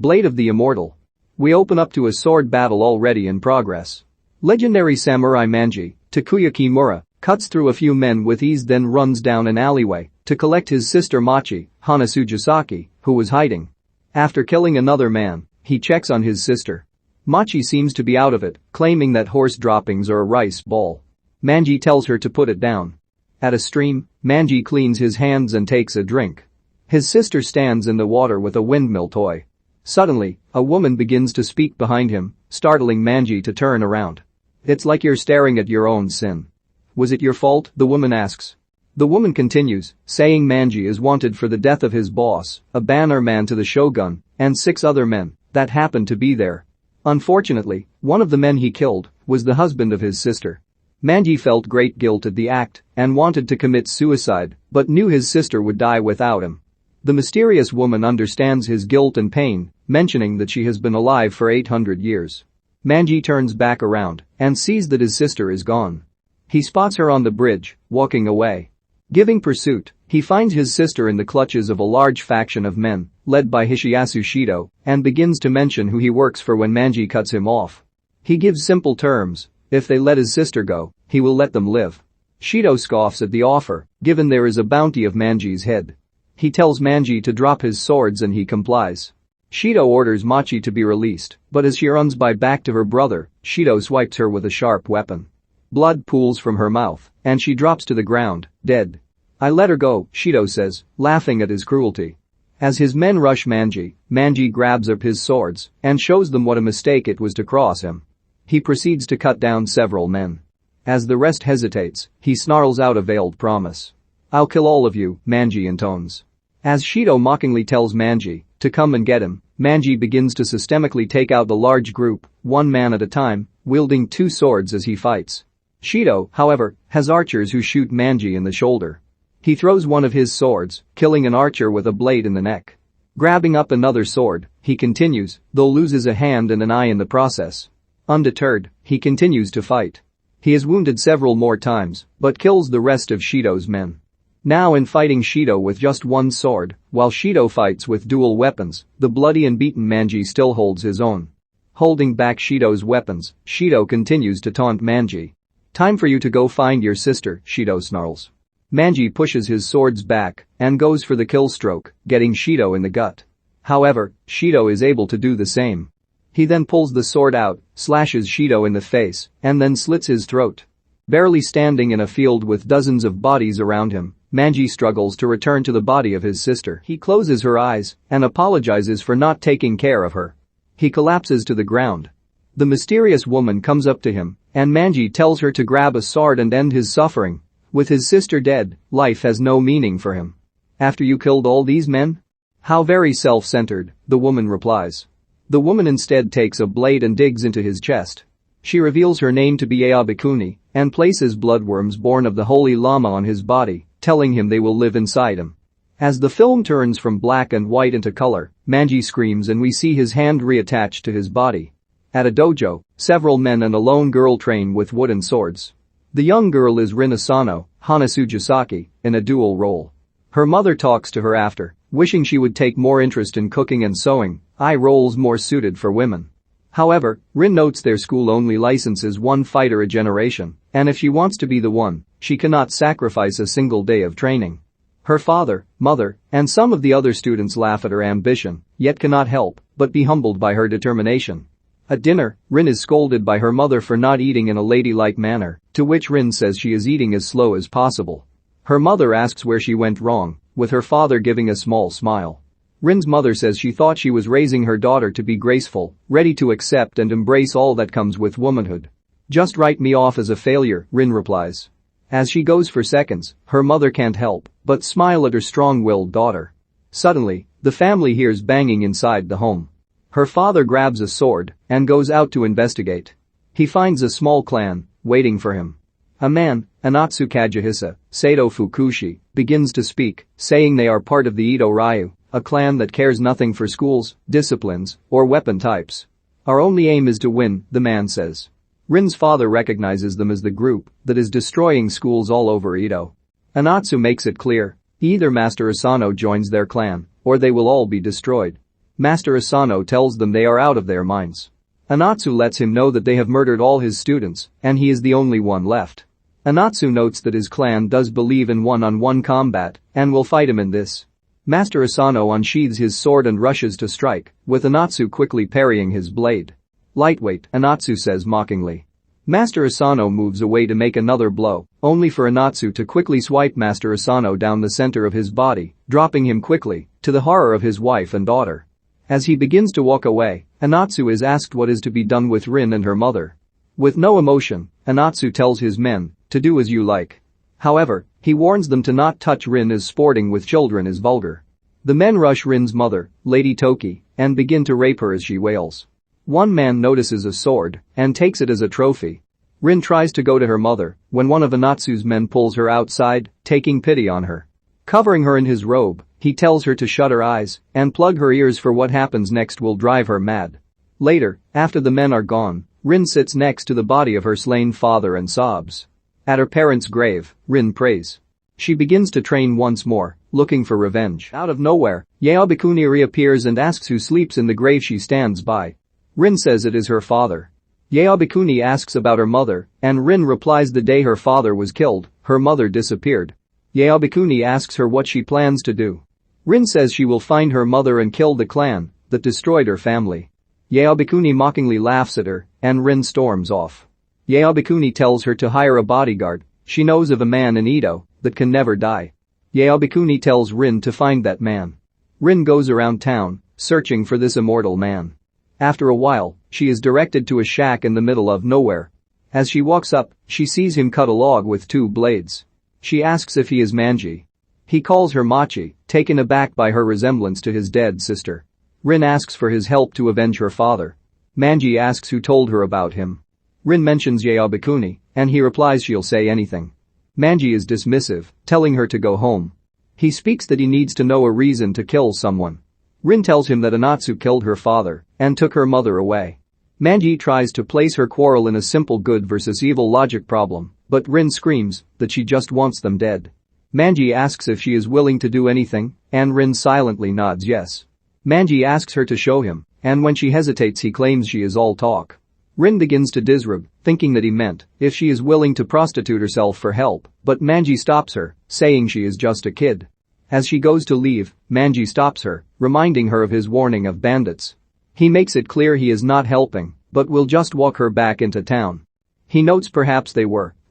Blade of the Immortal. We open up to a sword battle already in progress. Legendary samurai Manji, Takuya Kimura, cuts through a few men with ease, then runs down an alleyway to collect his sister Machi, Hana Sugisaki, who was hiding. After killing another man, he checks on his sister. Machi seems to be out of it, claiming that horse droppings are a rice ball. Manji tells her to put it down. At a stream, Manji cleans his hands and takes a drink. His sister stands in the water with a windmill toy. Suddenly, a woman begins to speak behind him, startling Manji to turn around. "It's like you're staring at your own sin. Was it your fault?" the woman asks. The woman continues, saying Manji is wanted for the death of his boss, a banner man to the shogun, and 6 other men that happened to be there. Unfortunately, one of the men he killed was the husband of his sister. Manji felt great guilt at the act and wanted to commit suicide, but knew his sister would die without him. The mysterious woman understands his guilt and pain, mentioning that she has been alive for 800 years. Manji turns back around and sees that his sister is gone. He spots her on the bridge, walking away. Giving pursuit, he finds his sister in the clutches of a large faction of men, led by Hishiyasu Shido, and begins to mention who he works for when Manji cuts him off. He gives simple terms: if they let his sister go, he will let them live. Shido scoffs at the offer, given there is a bounty of Manji's head. He tells Manji to drop his swords and he complies. Shido orders Machi to be released, but as she runs back to her brother, Shido swipes her with a sharp weapon. Blood pools from her mouth, and she drops to the ground, dead. "I let her go," Shido says, laughing at his cruelty. As his men rush Manji grabs up his swords and shows them what a mistake it was to cross him. He proceeds to cut down several men. As the rest hesitates, he snarls out a veiled promise. "I'll kill all of you," Manji intones. As Shido mockingly tells Manji to come and get him, Manji begins to systemically take out the large group, 1 man at a time, wielding 2 swords as he fights. Shido, however, has archers who shoot Manji in the shoulder. He throws one of his swords, killing an archer with a blade in the neck. Grabbing up another sword, he continues, though loses a hand and an eye in the process. Undeterred, he continues to fight. He is wounded several more times, but kills the rest of Shido's men. Now in fighting Shido with just 1 sword, while Shido fights with dual weapons, the bloody and beaten Manji still holds his own. Holding back Shido's weapons, Shido continues to taunt Manji. "Time for you to go find your sister," Shido snarls. Manji pushes his swords back and goes for the kill stroke, getting Shido in the gut. However, Shido is able to do the same. He then pulls the sword out, slashes Shido in the face, and then slits his throat. Barely standing in a field with dozens of bodies around him, Manji struggles to return to the body of his sister. He closes her eyes and apologizes for not taking care of her. He collapses to the ground. The mysterious woman comes up to him, and Manji tells her to grab a sword and end his suffering. With his sister dead, life has no meaning for him. "After you killed all these men? How very self-centered," the woman replies. The woman instead takes a blade and digs into his chest. She reveals her name to be Aobikuni and places bloodworms born of the Holy Lama on his body, telling him they will live inside him. As the film turns from black and white into color, Manji screams and we see his hand reattached to his body. At a dojo, several men and a lone girl train with wooden swords. The young girl is Rin Asano, Hana Sugisaki, in a dual role. Her mother talks to her after, wishing she would take more interest in cooking and sewing, roles more suited for women. However, Rin notes their school only licenses 1 fighter a generation, and if she wants to be the one, she cannot sacrifice a single day of training. Her father, mother, and some of the other students laugh at her ambition, yet cannot help but be humbled by her determination. At dinner, Rin is scolded by her mother for not eating in a ladylike manner, to which Rin says she is eating as slow as possible. Her mother asks where she went wrong, with her father giving a small smile. Rin's mother says she thought she was raising her daughter to be graceful, ready to accept and embrace all that comes with womanhood. "Just write me off as a failure," Rin replies. As she goes for seconds, her mother can't help but smile at her strong-willed daughter. Suddenly, the family hears banging inside the home. Her father grabs a sword and goes out to investigate. He finds a small clan waiting for him. A man, Anatsu Kajihisa, Sato Fukushi, begins to speak, saying they are part of the Ito Ryu, a clan that cares nothing for schools, disciplines, or weapon types. "Our only aim is to win," the man says. Rin's father recognizes them as the group that is destroying schools all over Ito. Anatsu makes it clear, either Master Asano joins their clan, or they will all be destroyed. Master Asano tells them they are out of their minds. Anatsu lets him know that they have murdered all his students, and he is the only one left. Anatsu notes that his clan does believe in one-on-one combat and will fight him in this. Master Asano unsheathes his sword and rushes to strike, with Anatsu quickly parrying his blade. Lightweight, Anatsu says mockingly. Master Asano moves away to make another blow, only for Anatsu to quickly swipe Master Asano down the center of his body, dropping him quickly, to the horror of his wife and daughter. As he begins to walk away, Anatsu is asked what is to be done with Rin and her mother. With no emotion, Anatsu tells his men, to do as you like. However, he warns them to not touch Rin as sporting with children is vulgar. The men rush Rin's mother, Lady Toki, and begin to rape her as she wails. One man notices a sword and takes it as a trophy. Rin tries to go to her mother when one of Anatsu's men pulls her outside, taking pity on her. Covering her in his robe, he tells her to shut her eyes and plug her ears for what happens next will drive her mad. Later, after the men are gone, Rin sits next to the body of her slain father and sobs. At her parents' grave, Rin prays. She begins to train once more, looking for revenge. Out of nowhere, Yaobikuni reappears and asks who sleeps in the grave she stands by. Rin says it is her father. Yaobikuni asks about her mother, and Rin replies the day her father was killed, her mother disappeared. Yaobikuni asks her what she plans to do. Rin says she will find her mother and kill the clan that destroyed her family. Yaobikuni mockingly laughs at her, and Rin storms off. Yaobikuni tells her to hire a bodyguard. She knows of a man in Edo that can never die. Yaobikuni tells Rin to find that man. Rin goes around town, searching for this immortal man. After a while, she is directed to a shack in the middle of nowhere. As she walks up, she sees him cut a log with 2 blades. She asks if he is Manji. He calls her Machi, taken aback by her resemblance to his dead sister. Rin asks for his help to avenge her father. Manji asks who told her about him. Rin mentions Yaobikuni, and he replies she'll say anything. Manji is dismissive, telling her to go home. He speaks that he needs to know a reason to kill someone. Rin tells him that Anatsu killed her father and took her mother away. Manji tries to place her quarrel in a simple good versus evil logic problem, but Rin screams that she just wants them dead. Manji asks if she is willing to do anything, and Rin silently nods yes. Manji asks her to show him, and when she hesitates he claims she is all talk. Rin begins to disrobe, thinking that he meant if she is willing to prostitute herself for help, but Manji stops her, saying she is just a kid. As she goes to leave, Manji stops her, reminding her of his warning of bandits. He makes it clear he is not helping, but will just walk her back into town. He notes perhaps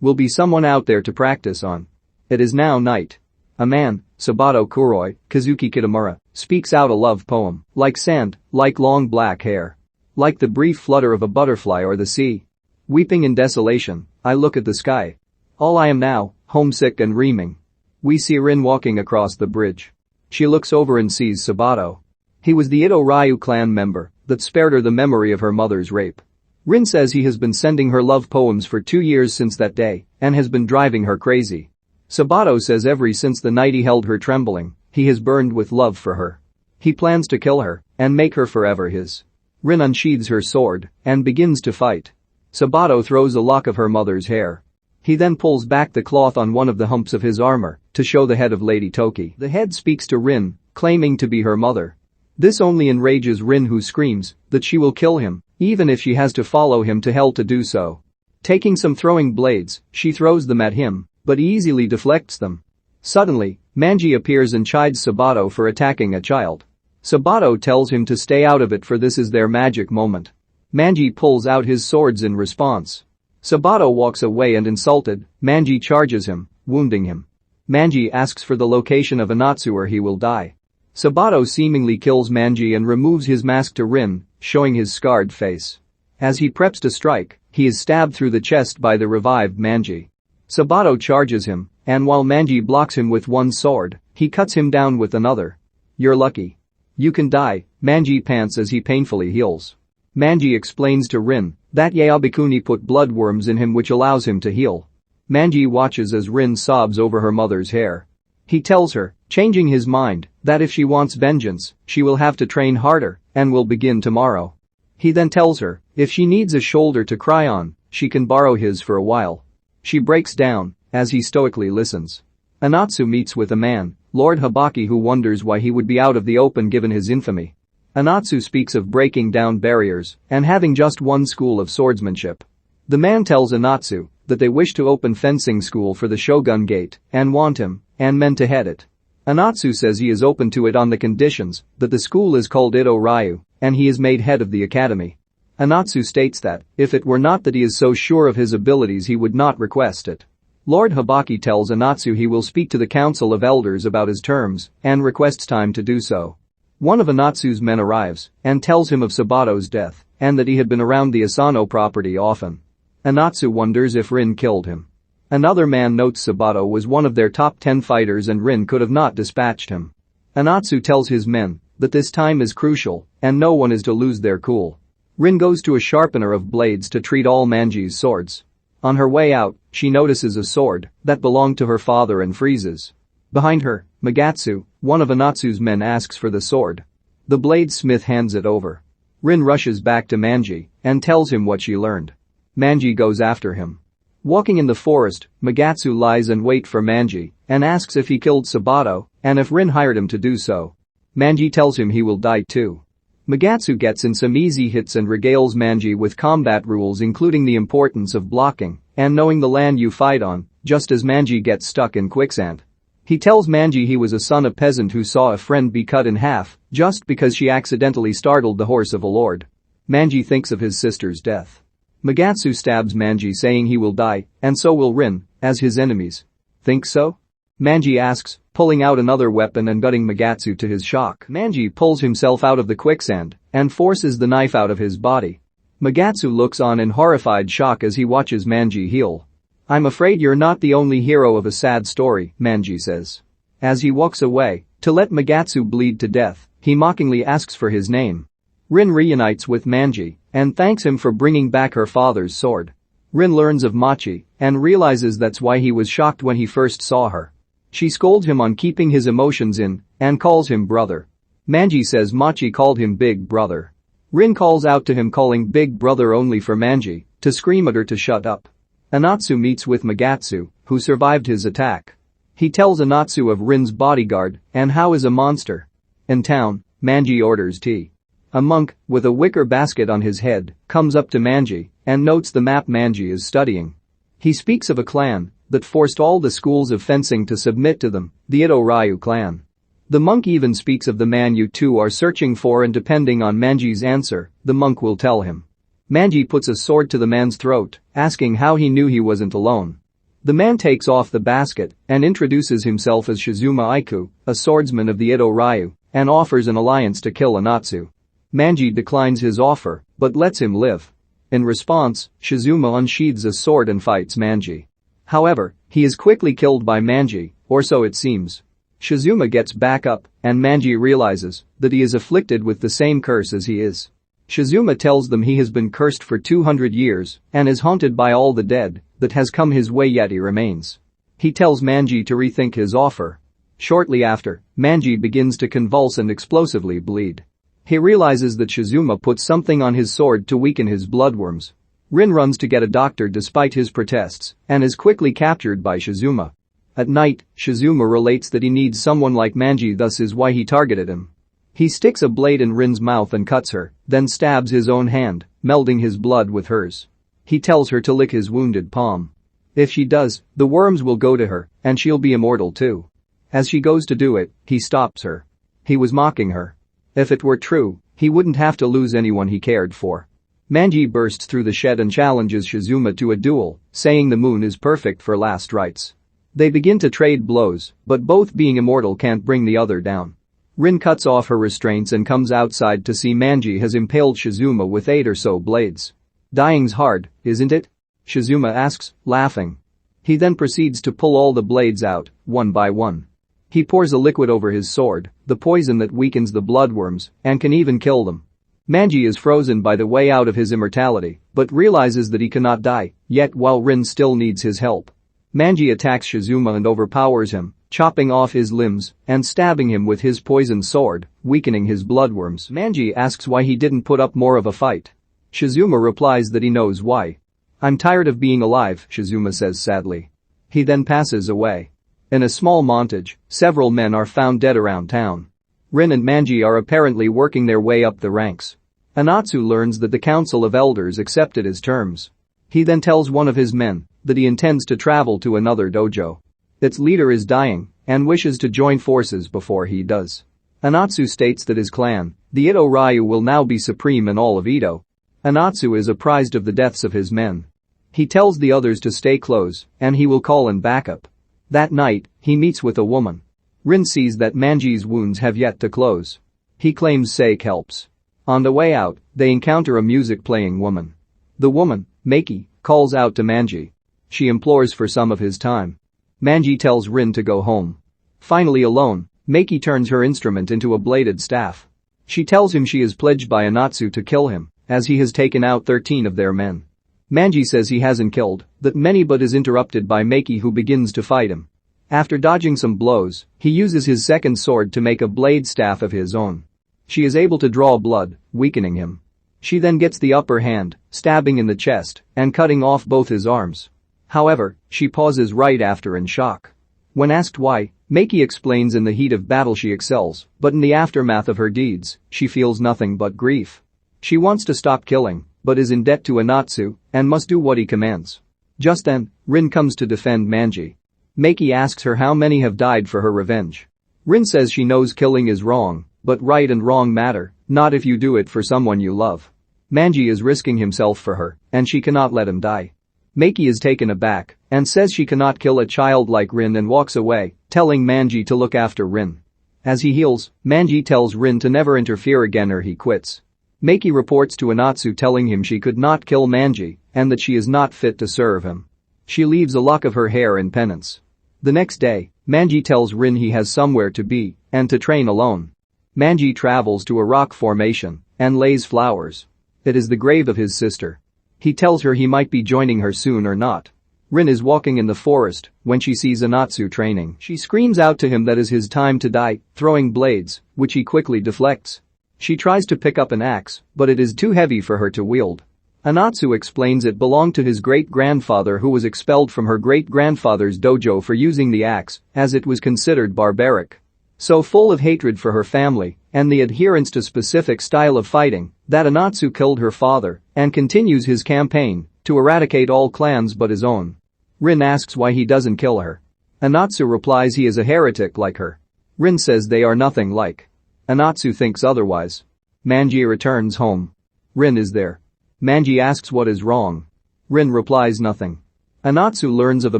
will be someone out there to practice on. It is now night. A man, Sabato Kuroi, Kazuki Kitamura, speaks out a love poem, like sand, like long black hair. Like the brief flutter of a butterfly or the sea. Weeping in desolation, I look at the sky. All I am now, homesick and reaming. We see Rin walking across the bridge. She looks over and sees Sabato. He was the Ito Ryu clan member that spared her the memory of her mother's rape. Rin says he has been sending her love poems for 2 years since that day and has been driving her crazy. Sabato says ever since the night he held her trembling, he has burned with love for her. He plans to kill her and make her forever his. Rin unsheathes her sword and begins to fight. Sabato throws a lock of her mother's hair. He then pulls back the cloth on one of the humps of his armor to show the head of Lady Toki. The head speaks to Rin, claiming to be her mother. This only enrages Rin, who screams that she will kill him, even if she has to follow him to hell to do so. Taking some throwing blades, she throws them at him, but he easily deflects them. Suddenly, Manji appears and chides Sabato for attacking a child. Sabato tells him to stay out of it, for this is their magic moment. Manji pulls out his swords in response. Sabato walks away and insulted, Manji charges him, wounding him. Manji asks for the location of Anatsu or he will die. Sabato seemingly kills Manji and removes his mask to Rin, showing his scarred face. As he preps to strike, he is stabbed through the chest by the revived Manji. Sabato charges him, and while Manji blocks him with one sword, he cuts him down with another. You're lucky. You can die, Manji pants as he painfully heals. Manji explains to Rin that Yaobikuni put blood worms in him which allows him to heal. Manji watches as Rin sobs over her mother's hair. He tells her, changing his mind, that if she wants vengeance, she will have to train harder and will begin tomorrow. He then tells her if she needs a shoulder to cry on, she can borrow his for a while. She breaks down as he stoically listens. Anatsu meets with a man, Lord Habaki, who wonders why he would be out of the open given his infamy. Anatsu speaks of breaking down barriers and having just one school of swordsmanship. The man tells Anatsu that they wish to open fencing school for the Shogun Gate and want him and men to head it. Anatsu says he is open to it on the conditions that the school is called Ito Ryu and he is made head of the academy. Anatsu states that if it were not that he is so sure of his abilities he would not request it. Lord Hibaki tells Anatsu he will speak to the council of elders about his terms and requests time to do so. One of Anatsu's men arrives and tells him of Sabato's death and that he had been around the Asano property often. Anatsu wonders if Rin killed him. Another man notes Sabato was one of their top 10 fighters and Rin could have not dispatched him. Anatsu tells his men that this time is crucial and no one is to lose their cool. Rin goes to a sharpener of blades to treat all Manji's swords. On her way out, she notices a sword that belonged to her father and freezes. Behind her, Magatsu, one of Anatsu's men, asks for the sword. The bladesmith hands it over. Rin rushes back to Manji and tells him what she learned. Manji goes after him. Walking in the forest, Magatsu lies in wait for Manji and asks if he killed Sabato and if Rin hired him to do so. Manji tells him he will die too. Magatsu gets in some easy hits and regales Manji with combat rules including the importance of blocking and knowing the land you fight on, just as Manji gets stuck in quicksand. He tells Manji he was a son of peasant who saw a friend be cut in half just because she accidentally startled the horse of a lord. Manji thinks of his sister's death. Magatsu stabs Manji saying he will die and so will Rin, as his enemies. Think so? Manji asks, pulling out another weapon and gutting Magatsu to his shock. Manji pulls himself out of the quicksand and forces the knife out of his body. Magatsu looks on in horrified shock as he watches Manji heal. I'm afraid you're not the only hero of a sad story, Manji says. As he walks away, to let Magatsu bleed to death, he mockingly asks for his name. Rin reunites with Manji and thanks him for bringing back her father's sword. Rin learns of Machi and realizes that's why he was shocked when he first saw her. She scolds him on keeping his emotions in and calls him brother. Manji says Machi called him big brother. Rin calls out to him calling big brother only for Manji to scream at her to shut up. Anatsu meets with Magatsu, who survived his attack. He tells Anatsu of Rin's bodyguard and how is a monster. In town, Manji orders tea. A monk, with a wicker basket on his head, comes up to Manji and notes the map Manji is studying. He speaks of a clan that forced all the schools of fencing to submit to them, the Ito Ryu clan. The monk even speaks of the man you two are searching for and depending on Manji's answer, the monk will tell him. Manji puts a sword to the man's throat, asking how he knew he wasn't alone. The man takes off the basket and introduces himself as Shizuma Aiku, a swordsman of the Ito Ryu, and offers an alliance to kill Anatsu. Manji declines his offer, but lets him live. In response, Shizuma unsheathes a sword and fights Manji. However, he is quickly killed by Manji, or so it seems. Shizuma gets back up, and Manji realizes that he is afflicted with the same curse as he is. Shizuma tells them he has been cursed for 200 years and is haunted by all the dead that has come his way yet he remains. He tells Manji to rethink his offer. Shortly after, Manji begins to convulse and explosively bleed. He realizes that Shizuma put something on his sword to weaken his bloodworms. Rin runs to get a doctor despite his protests and is quickly captured by Shizuma. At night, Shizuma relates that he needs someone like Manji, thus is why he targeted him. He sticks a blade in Rin's mouth and cuts her, then stabs his own hand, melding his blood with hers. He tells her to lick his wounded palm. If she does, the worms will go to her and she'll be immortal too. As she goes to do it, he stops her. He was mocking her. If it were true, he wouldn't have to lose anyone he cared for. Manji bursts through the shed and challenges Shizuma to a duel, saying the moon is perfect for last rites. They begin to trade blows, but both being immortal can't bring the other down. Rin cuts off her restraints and comes outside to see Manji has impaled Shizuma with 8 or so blades. Dying's hard, isn't it? Shizuma asks, laughing. He then proceeds to pull all the blades out, one by one. He pours a liquid over his sword, the poison that weakens the bloodworms and can even kill them. Manji is frozen by the way out of his immortality, but realizes that he cannot die, yet while Rin still needs his help. Manji attacks Shizuma and overpowers him, chopping off his limbs and stabbing him with his poisoned sword, weakening his bloodworms. Manji asks why he didn't put up more of a fight. Shizuma replies that he knows why. I'm tired of being alive, Shizuma says sadly. He then passes away. In a small montage, several men are found dead around town. Rin and Manji are apparently working their way up the ranks. Anatsu learns that the Council of Elders accepted his terms. He then tells one of his men that he intends to travel to another dojo. Its leader is dying and wishes to join forces before he does. Anatsu states that his clan, the Ito Ryu, will now be supreme in all of Ito. Anatsu is apprised of the deaths of his men. He tells the others to stay close and he will call in backup. That night, he meets with a woman. Rin sees that Manji's wounds have yet to close. He claims sake helps. On the way out, they encounter a music-playing woman. The woman, Miike, calls out to Manji. She implores for some of his time. Manji tells Rin to go home. Finally alone, Miike turns her instrument into a bladed staff. She tells him she is pledged by Anatsu to kill him, as he has taken out 13 of their men. Manji says he hasn't killed that many but is interrupted by Miike, who begins to fight him. After dodging some blows, he uses his second sword to make a blade staff of his own. She is able to draw blood, weakening him. She then gets the upper hand, stabbing in the chest and cutting off both his arms. However, she pauses right after in shock. When asked why, Miike explains in the heat of battle she excels, but in the aftermath of her deeds, she feels nothing but grief. She wants to stop killing, but is in debt to Anatsu and must do what he commands. Just then, Rin comes to defend Manji. Miike asks her how many have died for her revenge. Rin says she knows killing is wrong, but right and wrong matter, not if you do it for someone you love. Manji is risking himself for her, and she cannot let him die. Miike is taken aback and says she cannot kill a child like Rin and walks away, telling Manji to look after Rin. As he heals, Manji tells Rin to never interfere again or he quits. Miike reports to Anatsu telling him she could not kill Manji and that she is not fit to serve him. She leaves a lock of her hair in penance. The next day, Manji tells Rin he has somewhere to be and to train alone. Manji travels to a rock formation and lays flowers. It is the grave of his sister. He tells her he might be joining her soon or not. Rin is walking in the forest when she sees Anatsu training. She screams out to him that is his time to die, throwing blades, which he quickly deflects. She tries to pick up an axe, but it is too heavy for her to wield. Anatsu explains it belonged to his great-grandfather, who was expelled from her great-grandfather's dojo for using the axe, as it was considered barbaric. So full of hatred for her family and the adherence to specific style of fighting that Anatsu killed her father and continues his campaign to eradicate all clans but his own. Rin asks why he doesn't kill her. Anatsu replies he is a heretic like her. Rin says they are nothing like. Anatsu thinks otherwise. Manji returns home. Rin is there. Manji asks what is wrong. Rin replies nothing. Anatsu learns of a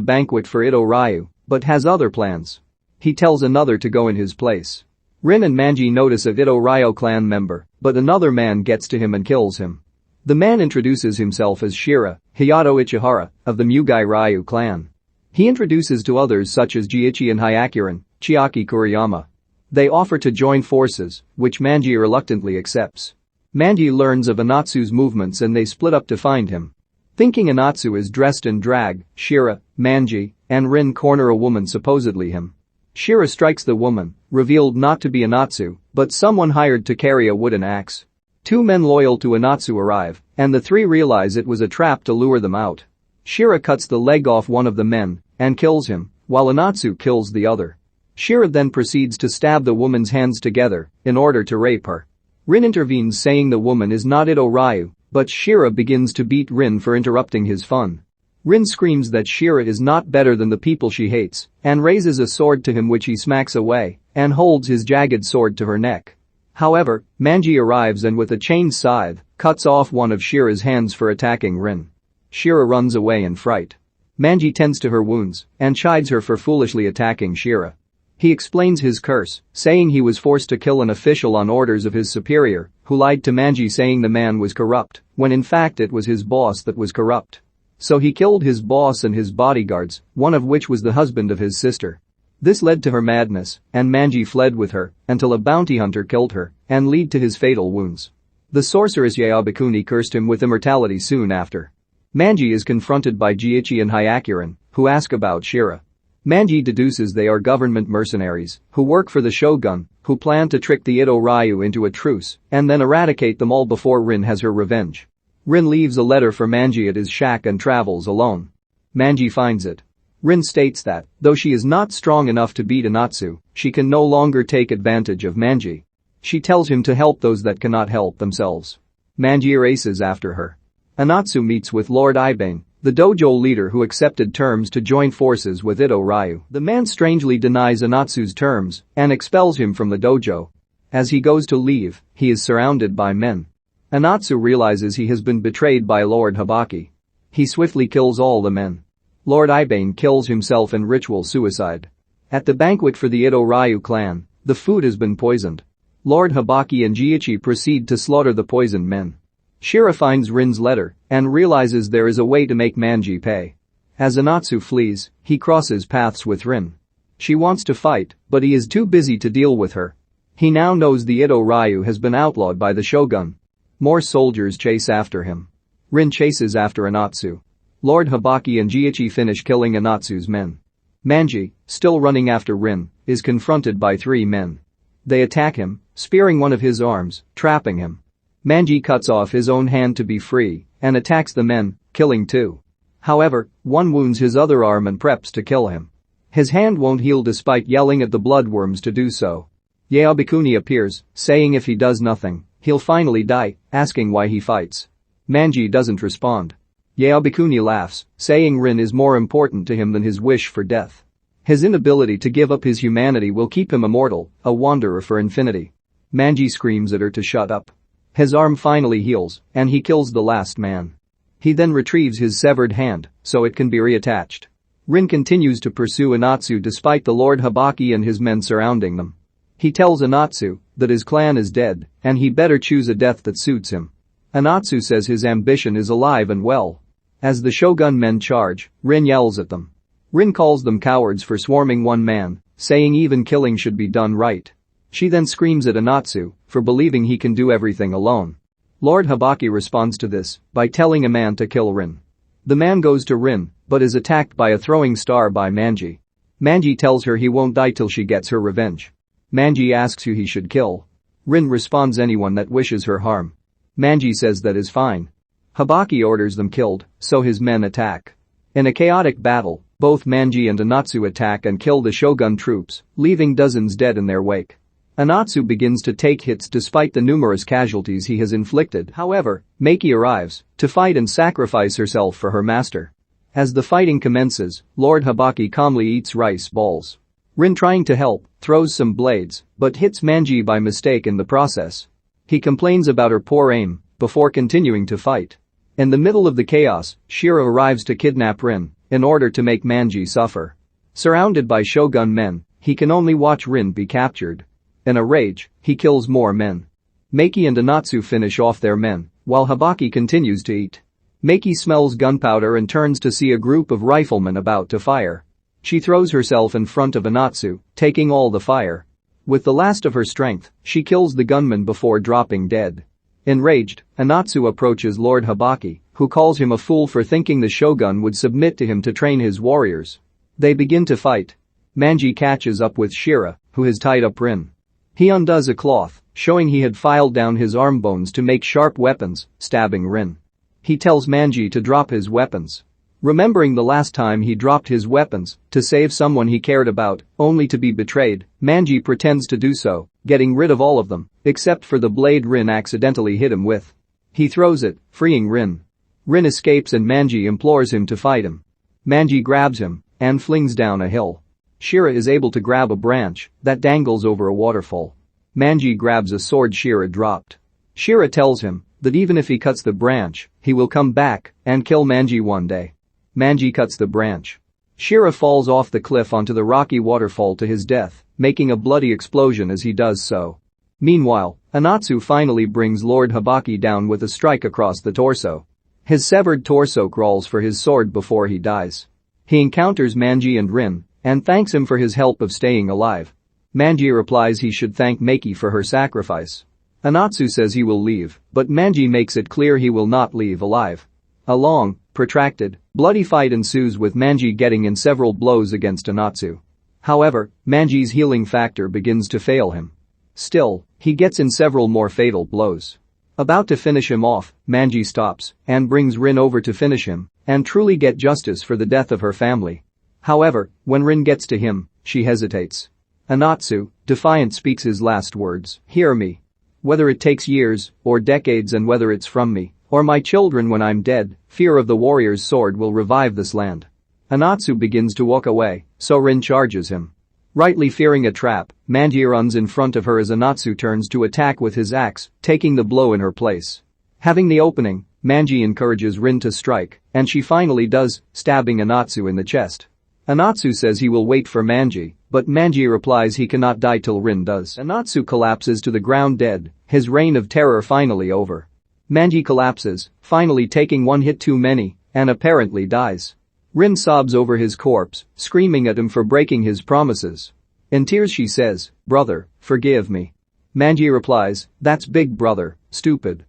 banquet for Ito Ryu, but has other plans. He tells another to go in his place. Rin and Manji notice a Ito Ryu clan member, but another man gets to him and kills him. The man introduces himself as Shira, Hayato Ichihara, of the Mugai Ryu clan. He introduces to others such as Jiichi and Hyakuren, Chiaki Kuriyama. They offer to join forces, which Manji reluctantly accepts. Manji learns of Anatsu's movements and they split up to find him. Thinking Anatsu is dressed in drag, Shira, Manji, and Rin corner a woman, supposedly him. Shira strikes the woman, revealed not to be Anatsu, but someone hired to carry a wooden axe. Two men loyal to Anatsu arrive, and the three realize it was a trap to lure them out. Shira cuts the leg off one of the men and kills him, while Anatsu kills the other. Shira then proceeds to stab the woman's hands together in order to rape her. Rin intervenes, saying the woman is not Ito Ryu, but Shira begins to beat Rin for interrupting his fun. Rin screams that Shira is not better than the people she hates and raises a sword to him, which he smacks away and holds his jagged sword to her neck. However, Manji arrives and with a chained scythe cuts off one of Shira's hands for attacking Rin. Shira runs away in fright. Manji tends to her wounds and chides her for foolishly attacking Shira. He explains his curse, saying he was forced to kill an official on orders of his superior, who lied to Manji saying the man was corrupt, when in fact it was his boss that was corrupt. So he killed his boss and his bodyguards, one of which was the husband of his sister. This led to her madness, and Manji fled with her until a bounty hunter killed her and led to his fatal wounds. The sorceress Yabakuni cursed him with immortality soon after. Manji is confronted by Jiichi and Hyakuren, who ask about Shira. Manji deduces they are government mercenaries who work for the shogun, who plan to trick the Ito Ryu into a truce and then eradicate them all before Rin has her revenge. Rin leaves a letter for Manji at his shack and travels alone. Manji finds it. Rin states that, though she is not strong enough to beat Anatsu, she can no longer take advantage of Manji. She tells him to help those that cannot help themselves. Manji races after her. Anatsu meets with Lord Ibane, the dojo leader who accepted terms to join forces with Ito Ryu. The man strangely denies Anatsu's terms and expels him from the dojo. As he goes to leave, he is surrounded by men. Anatsu realizes he has been betrayed by Lord Hibaki. He swiftly kills all the men. Lord Ibane kills himself in ritual suicide. At the banquet for the Ito Ryu clan, the food has been poisoned. Lord Hibaki and Jiichi proceed to slaughter the poisoned men. Shira finds Rin's letter and realizes there is a way to make Manji pay. As Anatsu flees, he crosses paths with Rin. She wants to fight, but he is too busy to deal with her. He now knows the Ito Ryu has been outlawed by the shogun. More soldiers chase after him. Rin chases after Anatsu. Lord Hibaki and Jiichi finish killing Anatsu's men. Manji, still running after Rin, is confronted by 3 men. They attack him, spearing one of his arms, trapping him. Manji cuts off his own hand to be free and attacks the men, killing 2. However, one wounds his other arm and preps to kill him. His hand won't heal despite yelling at the bloodworms to do so. Yaobikuni appears, saying if he does nothing, he'll finally die, asking why he fights. Manji doesn't respond. Yaobikuni laughs, saying Rin is more important to him than his wish for death. His inability to give up his humanity will keep him immortal, a wanderer for infinity. Manji screams at her to shut up. His arm finally heals, and he kills the last man. He then retrieves his severed hand, so it can be reattached. Rin continues to pursue Anatsu despite the Lord Hibaki and his men surrounding them. He tells Anatsu that his clan is dead, and he better choose a death that suits him. Anatsu says his ambition is alive and well. As the shogun men charge, Rin yells at them. Rin calls them cowards for swarming one man, saying even killing should be done right. She then screams at Anatsu for believing he can do everything alone. Lord Hibaki responds to this by telling a man to kill Rin. The man goes to Rin, but is attacked by a throwing star by Manji. Manji tells her he won't die till she gets her revenge. Manji asks who he should kill. Rin responds anyone that wishes her harm. Manji says that is fine. Hibaki orders them killed, so his men attack. In a chaotic battle, both Manji and Anatsu attack and kill the shogun troops, leaving dozens dead in their wake. Anatsu begins to take hits despite the numerous casualties he has inflicted. However, Miike arrives to fight and sacrifice herself for her master. As the fighting commences, Lord Hibaki calmly eats rice balls. Rin, trying to help, throws some blades, but hits Manji by mistake in the process. He complains about her poor aim before continuing to fight. In the middle of the chaos, Shira arrives to kidnap Rin in order to make Manji suffer. Surrounded by shogun men, he can only watch Rin be captured. In a rage, he kills more men. Miike and Anatsu finish off their men, while Hibaki continues to eat. Miike smells gunpowder and turns to see a group of riflemen about to fire. She throws herself in front of Anatsu, taking all the fire. With the last of her strength, she kills the gunman before dropping dead. Enraged, Anatsu approaches Lord Hibaki, who calls him a fool for thinking the shogun would submit to him to train his warriors. They begin to fight. Manji catches up with Shira, who has tied up Rin. He undoes a cloth, showing he had filed down his arm bones to make sharp weapons, stabbing Rin. He tells Manji to drop his weapons. Remembering the last time he dropped his weapons to save someone he cared about, only to be betrayed, Manji pretends to do so, getting rid of all of them, except for the blade Rin accidentally hit him with. He throws it, freeing Rin. Rin escapes and Manji implores him to fight him. Manji grabs him and flings down a hill. Shira is able to grab a branch that dangles over a waterfall. Manji grabs a sword Shira dropped. Shira tells him that even if he cuts the branch, he will come back and kill Manji one day. Manji cuts the branch. Shira falls off the cliff onto the rocky waterfall to his death, making a bloody explosion as he does so. Meanwhile, Anatsu finally brings Lord Hibaki down with a strike across the torso. His severed torso crawls for his sword before he dies. He encounters Manji and Rin and thanks him for his help of staying alive. Manji replies he should thank Miike for her sacrifice. Anatsu says he will leave, but Manji makes it clear he will not leave alive. A long, protracted, bloody fight ensues with Manji getting in several blows against Anatsu. However, Manji's healing factor begins to fail him. Still, he gets in several more fatal blows. About to finish him off, Manji stops and brings Rin over to finish him and truly get justice for the death of her family. However, when Rin gets to him, she hesitates. Anatsu, defiant, speaks his last words. Hear me. Whether it takes years or decades and whether it's from me or my children when I'm dead, fear of the warrior's sword will revive this land. Anatsu begins to walk away, so Rin charges him. Rightly fearing a trap, Manji runs in front of her as Anatsu turns to attack with his axe, taking the blow in her place. Having the opening, Manji encourages Rin to strike, and she finally does, stabbing Anatsu in the chest. Anatsu says he will wait for Manji, but Manji replies he cannot die till Rin does. Anatsu collapses to the ground dead, his reign of terror finally over. Manji collapses, finally taking one hit too many, and apparently dies. Rin sobs over his corpse, screaming at him for breaking his promises. In tears she says, "Brother, forgive me." Manji replies, "That's big brother, stupid."